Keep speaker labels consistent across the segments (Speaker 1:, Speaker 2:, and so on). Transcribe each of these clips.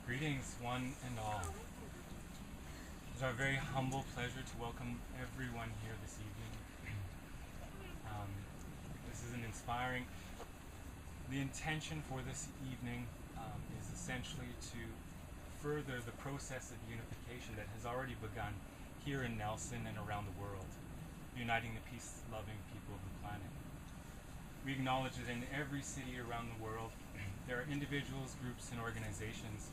Speaker 1: Greetings, one and all. It's our very humble pleasure to welcome everyone here this evening. This is an inspiring. The intention for this evening is essentially to further the process of unification that has already begun here in Nelson and around the world, uniting the peace-loving people of the planet. We acknowledge that in every city around the world, there are individuals, groups, and organizations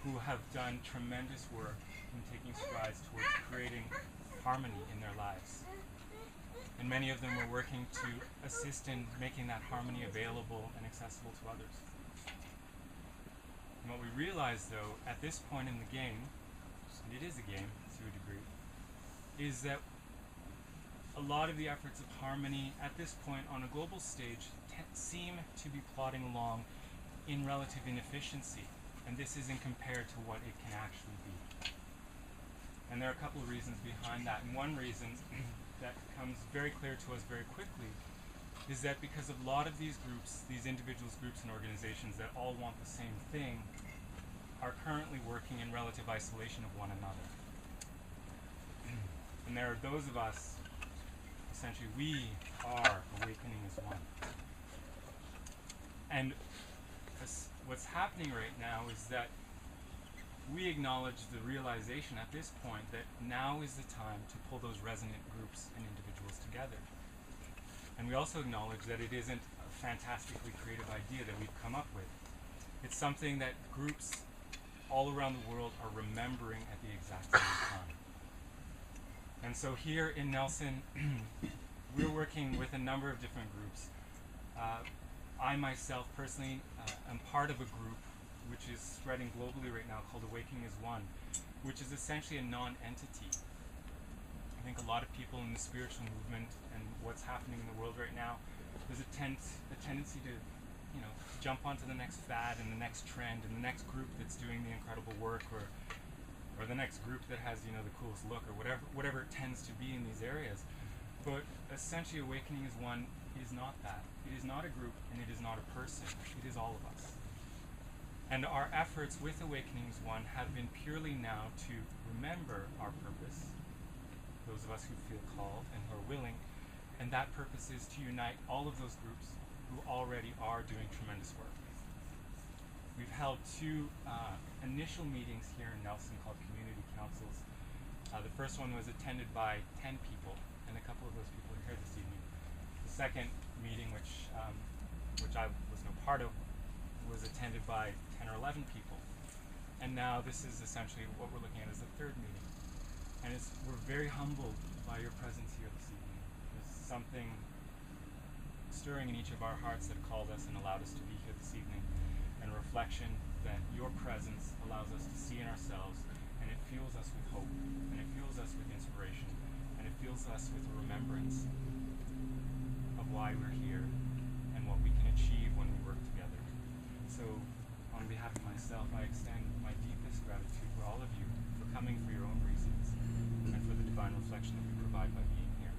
Speaker 1: who have done tremendous work in taking strides towards creating harmony in their lives. And many of them are working to assist in making that harmony available and accessible to others. And what we realize, though, at this point in the game, and it is a game to a degree, is that a lot of the efforts of harmony at this point on a global stage seem to be plodding along in relative inefficiency. And this isn't compared to what it can actually be. And there are a couple of reasons behind that. And one reason that comes very clear to us very quickly is that because of a lot of these groups, these individuals, groups, and organizations that all want the same thing, are currently working in relative isolation of one another. And there are those of us, essentially, we are awakening as one. And what's happening right now is that we acknowledge the realization at this point that now is the time to pull those resonant groups and individuals together. And we also acknowledge that it isn't a fantastically creative idea that we've come up with. It's something that groups all around the world are remembering at the exact same time. And so here in Nelson, we're working with a number of different groups. I myself personally am part of a group which is spreading globally right now called Awakening as One, which is essentially a non-entity. I think a lot of people in the spiritual movement and what's happening in the world right now, there's a tendency to, jump onto the next fad and the next trend and the next group that's doing the incredible work, or the next group that has, the coolest look, or whatever it tends to be in these areas. But essentially, Awakening as One is not that. It is not a group, and it is not a person. It is all of us. And our efforts with Awakening as One have been purely now to remember our purpose, those of us who feel called and who are willing, and that purpose is to unite all of those groups who already are doing tremendous work. We've held two initial meetings here in Nelson called community councils. The first one was attended by 10 people, and a couple of those people are here this evening. The second meeting, which I was no part of, was attended by 10 or 11 people. And now this is essentially what we're looking at as the third meeting. And we're very humbled by your presence here this evening. There's something stirring in each of our hearts that called us and allowed us to be here this evening, and a reflection that your presence allows us to see in ourselves, and it fuels us with hope, and it fuels us with inspiration, and it fuels us with a remembrance of why we're here and what we can achieve when we work together. So on behalf of myself, I extend my deepest gratitude for all of you for coming for your own reasons and for the divine reflection that we provide by being here.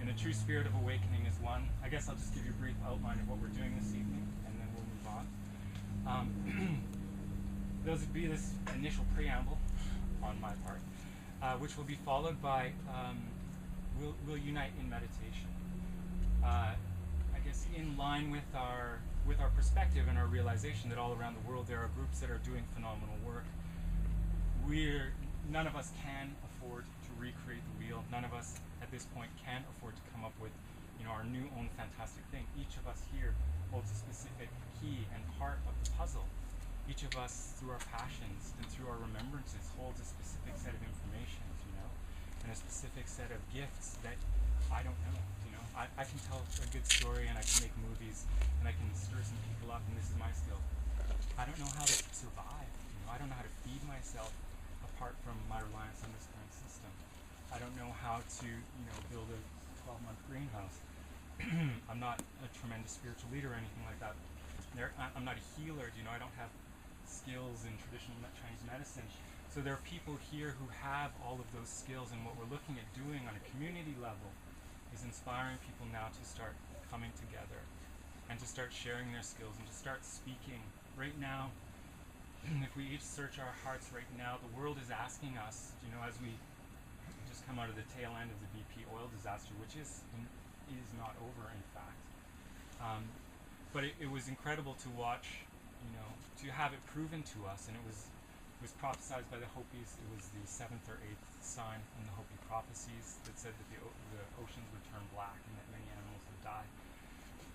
Speaker 1: In a true spirit of Awakening as One, I guess I'll just give you a brief outline of what we're doing this evening, and then we'll move on. There'll be this initial preamble on my part, which will be followed by we'll unite in meditation. I guess in line with our perspective and our realization that all around the world there are groups that are doing phenomenal work. None of us can afford to recreate the wheel. None of us at this point can afford to come up with, our new own fantastic thing. Each of us here holds a specific key and part of the puzzle. Each of us, through our passions and through our remembrances, holds a specific set of information, and a specific set of gifts that I don't know. I can tell a good story, and I can make movies, and I can stir some people up, and this is my skill. I don't know how to survive. I don't know how to feed myself apart from my reliance on this current system. I don't know how to, build a 12-month greenhouse. I'm not a tremendous spiritual leader or anything like that. I'm not a healer. I don't have skills in traditional Chinese medicine. So there are people here who have all of those skills, and what we're looking at doing on a community level is inspiring people now to start coming together and to start sharing their skills and to start speaking. Right now, if we each search our hearts right now, the world is asking us, as we just come out of the tail end of the BP oil disaster, which is not over, in fact. But it was incredible to watch, to have it proven to us, and it was prophesied by the Hopis. It was the 7th or 8th sign in the Hopi prophecies that said that the oceans would turn black and that many animals would die.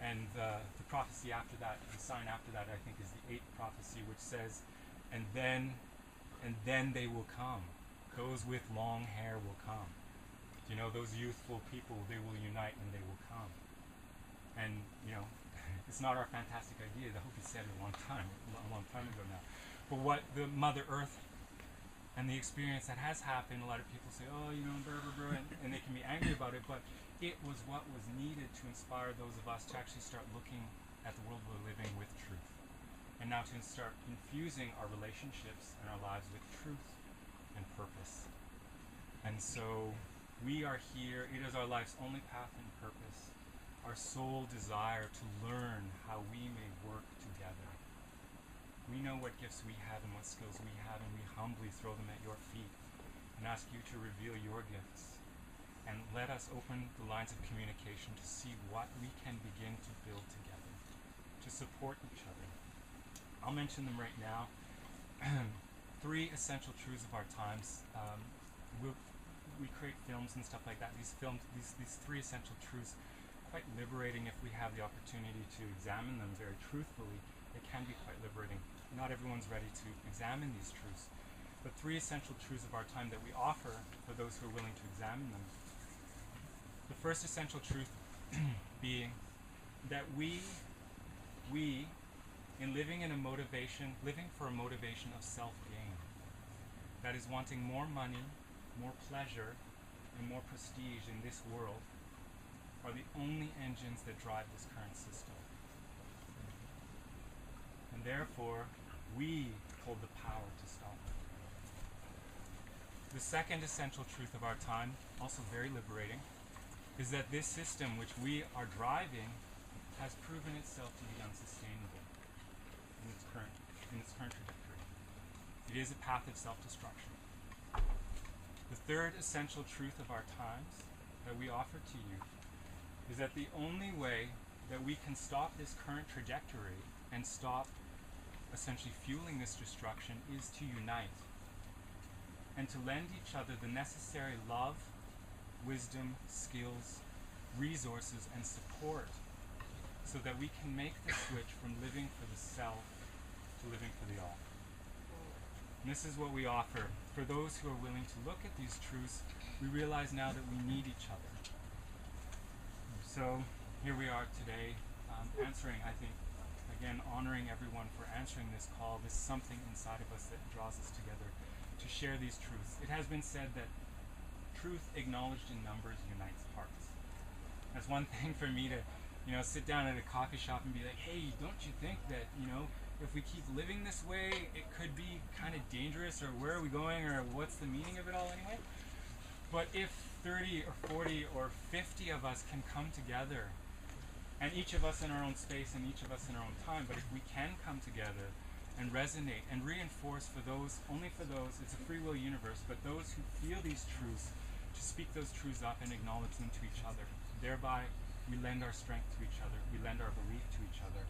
Speaker 1: And the prophecy after that, the sign after that, I think, is the 8th prophecy, which says, and then they will come. Those with long hair will come. Those youthful people, they will unite and they will come. And, it's not our fantastic idea. The Hopi said it a long time ago now. But what the Mother Earth and the experience that has happened, a lot of people say, oh, and they can be angry about it, but it was what was needed to inspire those of us to actually start looking at the world we're living with truth. And now to start infusing our relationships and our lives with truth and purpose. And so we are here. It is our life's only path and purpose, our sole desire to learn how we may work together. We know what gifts we have and what skills we have, and we humbly throw them at your feet and ask you to reveal your gifts. And let us open the lines of communication to see what we can begin to build together, to support each other. I'll mention them right now. 3 essential truths of our times. We create films and stuff like that. These 3 essential truths, quite liberating if we have the opportunity to examine them very truthfully. It can be quite liberating. Not everyone's ready to examine these truths. But 3 essential truths of our time that we offer for those who are willing to examine them. The first essential truth being that we, in living for a motivation of self-gain, that is wanting more money, more pleasure, and more prestige in this world, are the only engines that drive this current system. And therefore, we hold the power to stop it. The second essential truth of our time, also very liberating, is that this system which we are driving has proven itself to be unsustainable in its current trajectory. It is a path of self-destruction. The third essential truth of our times that we offer to you is that the only way that we can stop this current trajectory and stop essentially fueling this destruction is to unite and to lend each other the necessary love, wisdom, skills, resources, and support so that we can make the switch from living for the self to living for the all. And this is what we offer. For those who are willing to look at these truths, we realize now that we need each other. So here we are today, answering, I think, again, honoring everyone for answering this call. This something inside of us that draws us together to share these truths. It has been said that truth acknowledged in numbers unites hearts. That's one thing for me to, sit down at a coffee shop and be like, hey, don't you think that, if we keep living this way, it could be kind of dangerous, or where are we going, or what's the meaning of it all anyway? But if 30 or 40 or 50 of us can come together, and each of us in our own space and each of us in our own time, but if we can come together and resonate and reinforce for those, only for those, it's a free will universe, but those who feel these truths, to speak those truths up and acknowledge them to each other. Thereby, we lend our strength to each other, we lend our belief to each other,